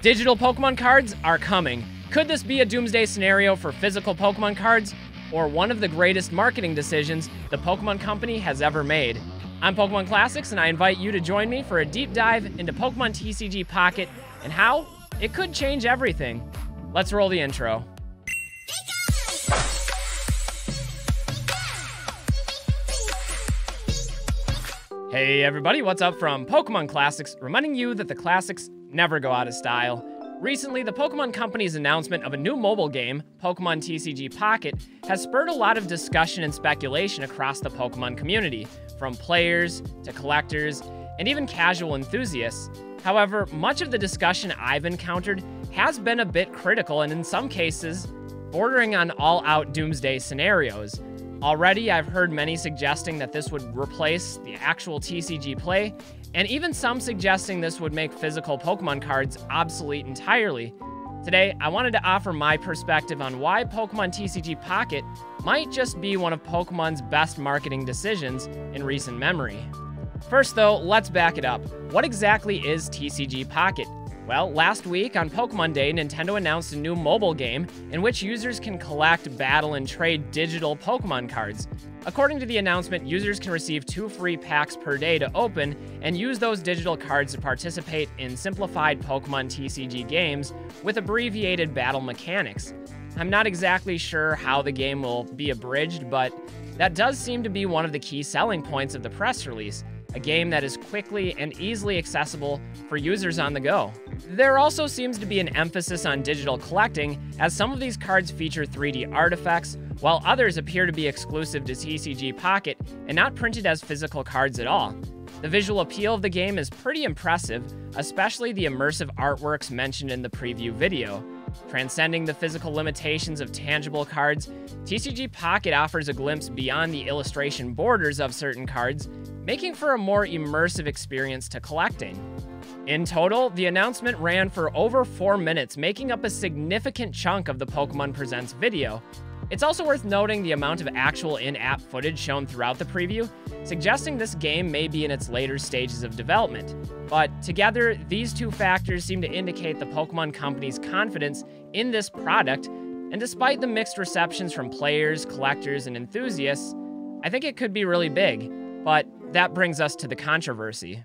Digital Pokemon cards are coming. Could this be a doomsday scenario for physical Pokemon cards, or one of the greatest marketing decisions the Pokemon Company has ever made? I'm Pokemon Classics, and I invite you to join me for a deep dive into Pokemon TCG Pocket and how it could change everything. Let's roll the intro. Hey everybody, what's up from Pokemon Classics, reminding you that the classics never go out of style. Recently, the Pokemon Company's announcement of a new mobile game, Pokemon TCG Pocket, has spurred a lot of discussion and speculation across the Pokemon community, from players to collectors and even casual enthusiasts. However, much of the discussion I've encountered has been a bit critical and in some cases, bordering on all-out doomsday scenarios. Already, I've heard many suggesting that this would replace the actual TCG play, and even some suggesting this would make physical Pokemon cards obsolete entirely. Today, I wanted to offer my perspective on why Pokemon TCG Pocket might just be one of Pokemon's best marketing decisions in recent memory. First though, let's back it up. What exactly is TCG Pocket? Well, last week on Pokemon Day, Nintendo announced a new mobile game in which users can collect, battle, and trade digital Pokemon cards. According to the announcement, users can receive 2 free packs per day to open and use those digital cards to participate in simplified Pokemon TCG games with abbreviated battle mechanics. I'm not exactly sure how the game will be abridged, but that does seem to be one of the key selling points of the press release. A game that is quickly and easily accessible for users on the go. There also seems to be an emphasis on digital collecting, as some of these cards feature 3D artifacts, while others appear to be exclusive to TCG Pocket and not printed as physical cards at all. The visual appeal of the game is pretty impressive, especially the immersive artworks mentioned in the preview video. Transcending the physical limitations of tangible cards, TCG Pocket offers a glimpse beyond the illustration borders of certain cards, making for a more immersive experience to collecting. In total, the announcement ran for over 4 minutes, making up a significant chunk of the Pokemon Presents video. It's also worth noting the amount of actual in-app footage shown throughout the preview, suggesting this game may be in its later stages of development. But together, these two factors seem to indicate the Pokemon Company's confidence in this product, and despite the mixed receptions from players, collectors, and enthusiasts, I think it could be really big. But that brings us to the controversy.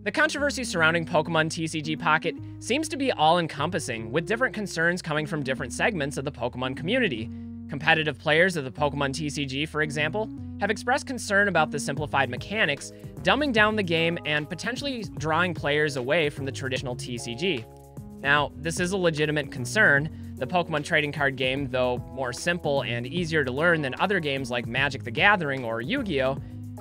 The controversy surrounding Pokemon TCG Pocket seems to be all-encompassing, with different concerns coming from different segments of the Pokemon community. Competitive players of the Pokemon TCG, for example, have expressed concern about the simplified mechanics, dumbing down the game, and potentially drawing players away from the traditional TCG. Now, this is a legitimate concern. The Pokemon trading card game, though more simple and easier to learn than other games like Magic the Gathering or Yu-Gi-Oh!,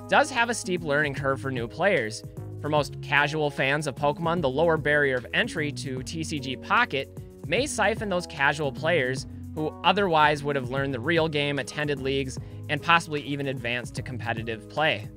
does have a steep learning curve for new players. For most casual fans of Pokemon, the lower barrier of entry to TCG Pocket may siphon those casual players who otherwise would have learned the real game, attended leagues, and possibly even advanced to competitive play.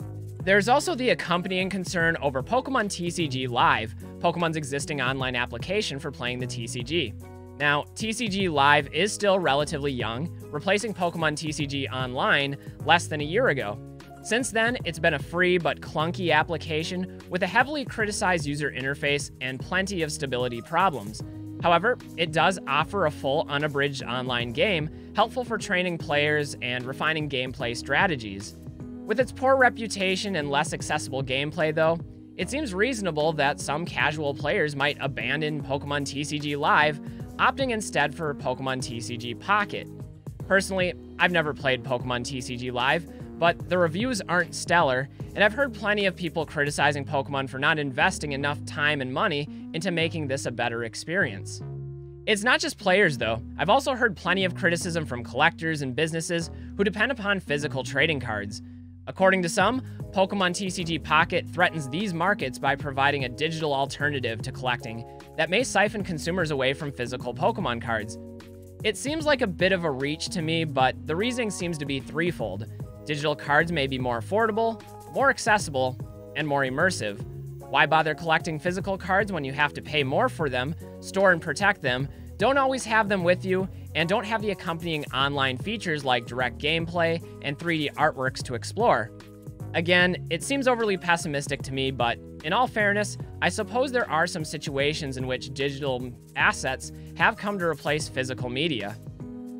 There's also the accompanying concern over Pokemon TCG Live, Pokemon's existing online application for playing the TCG. Now, TCG Live is still relatively young, replacing Pokemon TCG Online less than a year ago. Since then, it's been a free but clunky application with a heavily criticized user interface and plenty of stability problems. However, it does offer a full unabridged online game, helpful for training players and refining gameplay strategies. With its poor reputation and less accessible gameplay though, it seems reasonable that some casual players might abandon Pokemon TCG Live, opting instead for Pokemon TCG Pocket. Personally, I've never played Pokemon TCG Live, but the reviews aren't stellar, and I've heard plenty of people criticizing Pokemon for not investing enough time and money into making this a better experience. It's not just players though. I've also heard plenty of criticism from collectors and businesses who depend upon physical trading cards. According to some, Pokemon TCG Pocket threatens these markets by providing a digital alternative to collecting that may siphon consumers away from physical Pokemon cards. It seems like a bit of a reach to me, but the reasoning seems to be threefold. Digital cards may be more affordable, more accessible, and more immersive. Why bother collecting physical cards when you have to pay more for them, store and protect them, don't always have them with you, and don't have the accompanying online features like direct gameplay and 3D artworks to explore? Again, it seems overly pessimistic to me, but in all fairness, I suppose there are some situations in which digital assets have come to replace physical media.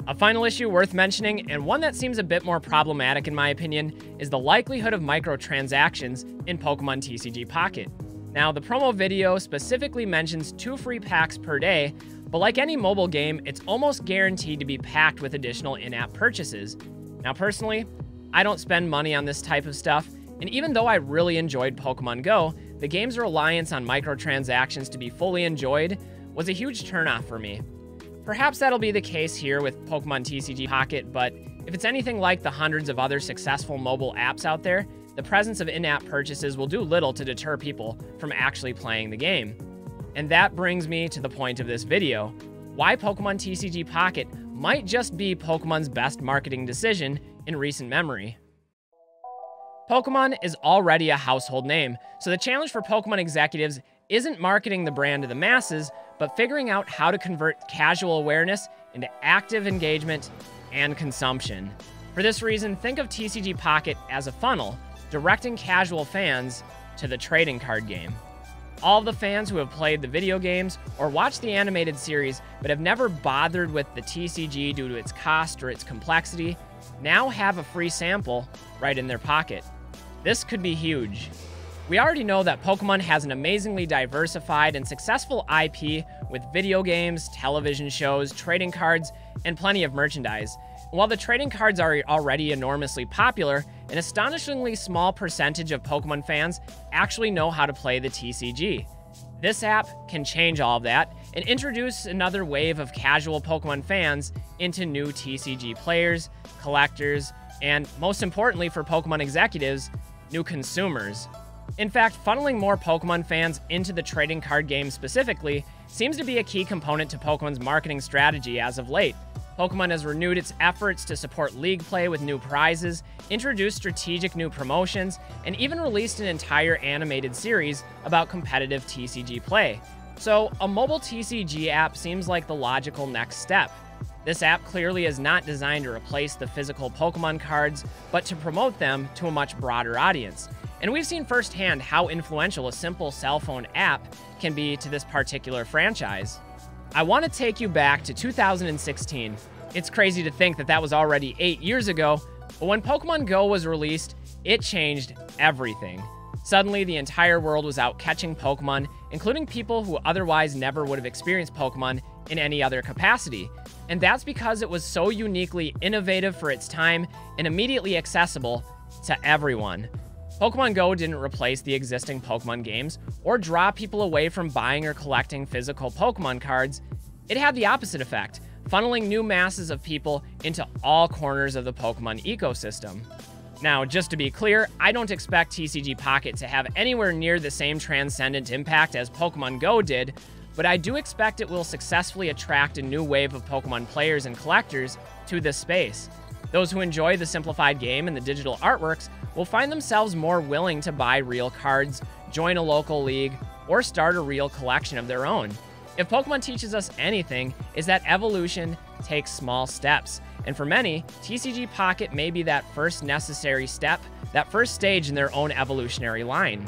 A final issue worth mentioning, and one that seems a bit more problematic in my opinion, is the likelihood of microtransactions in Pokemon TCG Pocket. Now, the promo video specifically mentions 2 free packs per day, but like any mobile game, it's almost guaranteed to be packed with additional in-app purchases. Now, personally, I don't spend money on this type of stuff, and even though I really enjoyed Pokemon Go, the game's reliance on microtransactions to be fully enjoyed was a huge turnoff for me. Perhaps that'll be the case here with Pokemon TCG Pocket, but if it's anything like the hundreds of other successful mobile apps out there, the presence of in-app purchases will do little to deter people from actually playing the game. And that brings me to the point of this video: why Pokemon TCG Pocket might just be Pokemon's best marketing decision in recent memory. Pokemon is already a household name, so the challenge for Pokemon executives isn't marketing the brand to the masses, but figuring out how to convert casual awareness into active engagement and consumption. For this reason, think of TCG Pocket as a funnel, directing casual fans to the trading card game. All of the fans who have played the video games or watched the animated series but have never bothered with the TCG due to its cost or its complexity now have a free sample right in their pocket. This could be huge. We already know that Pokemon has an amazingly diversified and successful IP with video games, television shows, trading cards, and plenty of merchandise. While the trading cards are already enormously popular, an astonishingly small percentage of Pokemon fans actually know how to play the TCG. This app can change all of that and introduce another wave of casual Pokemon fans into new TCG players, collectors, and most importantly for Pokemon executives, new consumers. In fact, funneling more Pokemon fans into the trading card game specifically seems to be a key component to Pokemon's marketing strategy as of late. Pokemon has renewed its efforts to support League play with new prizes, introduced strategic new promotions, and even released an entire animated series about competitive TCG play. So, a mobile TCG app seems like the logical next step. This app clearly is not designed to replace the physical Pokemon cards, but to promote them to a much broader audience. And we've seen firsthand how influential a simple cell phone app can be to this particular franchise. I want to take you back to 2016. It's crazy to think that that was already 8 years ago, but when Pokemon Go was released, it changed everything. Suddenly, the entire world was out catching Pokemon, including people who otherwise never would have experienced Pokemon in any other capacity. And that's because it was so uniquely innovative for its time and immediately accessible to everyone. Pokemon Go didn't replace the existing Pokemon games or draw people away from buying or collecting physical Pokemon cards. It had the opposite effect, funneling new masses of people into all corners of the Pokemon ecosystem. Now, just to be clear, I don't expect TCG Pocket to have anywhere near the same transcendent impact as Pokemon Go did, but I do expect it will successfully attract a new wave of Pokemon players and collectors to this space. Those who enjoy the simplified game and the digital artworks will find themselves more willing to buy real cards, join a local league, or start a real collection of their own. If Pokemon teaches us anything, is that evolution takes small steps, and for many, TCG Pocket may be that first necessary step, that first stage in their own evolutionary line.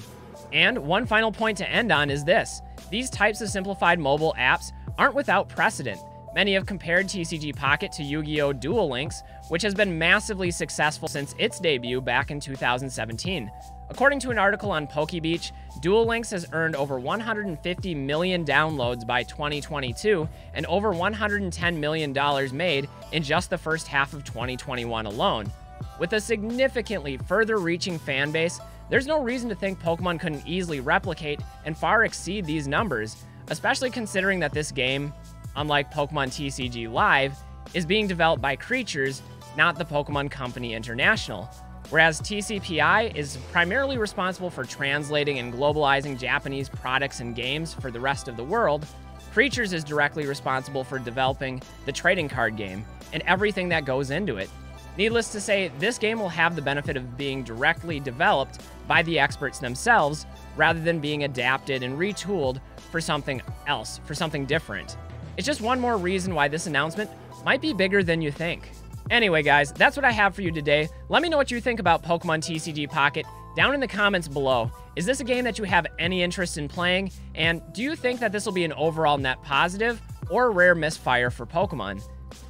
And one final point to end on is this: these types of simplified mobile apps aren't without precedent. Many have compared TCG Pocket to Yu-Gi-Oh! Duel Links, which has been massively successful since its debut back in 2017. According to an article on PokeBeach, Duel Links has earned over 150 million downloads by 2022 and over $110 million made in just the first half of 2021 alone. With a significantly further reaching fan base, there's no reason to think Pokemon couldn't easily replicate and far exceed these numbers, especially considering that this game, unlike Pokemon TCG Live, is being developed by Creatures, not the Pokemon Company International. Whereas TCPI is primarily responsible for translating and globalizing Japanese products and games for the rest of the world, Creatures is directly responsible for developing the trading card game and everything that goes into it. Needless to say, this game will have the benefit of being directly developed by the experts themselves, rather than being adapted and retooled for something else, for something different. It's just one more reason why this announcement might be bigger than you think. Anyway, guys, that's what I have for you today. Let me know what you think about Pokemon TCG Pocket down in the comments below. Is this a game that you have any interest in playing? And do you think that this will be an overall net positive or a rare misfire for Pokemon?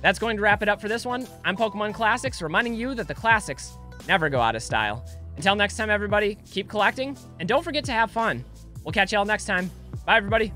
That's going to wrap it up for this one. I'm Pokemon Classics, reminding you that the classics never go out of style. Until next time, everybody, keep collecting, and don't forget to have fun. We'll catch y'all next time. Bye, everybody.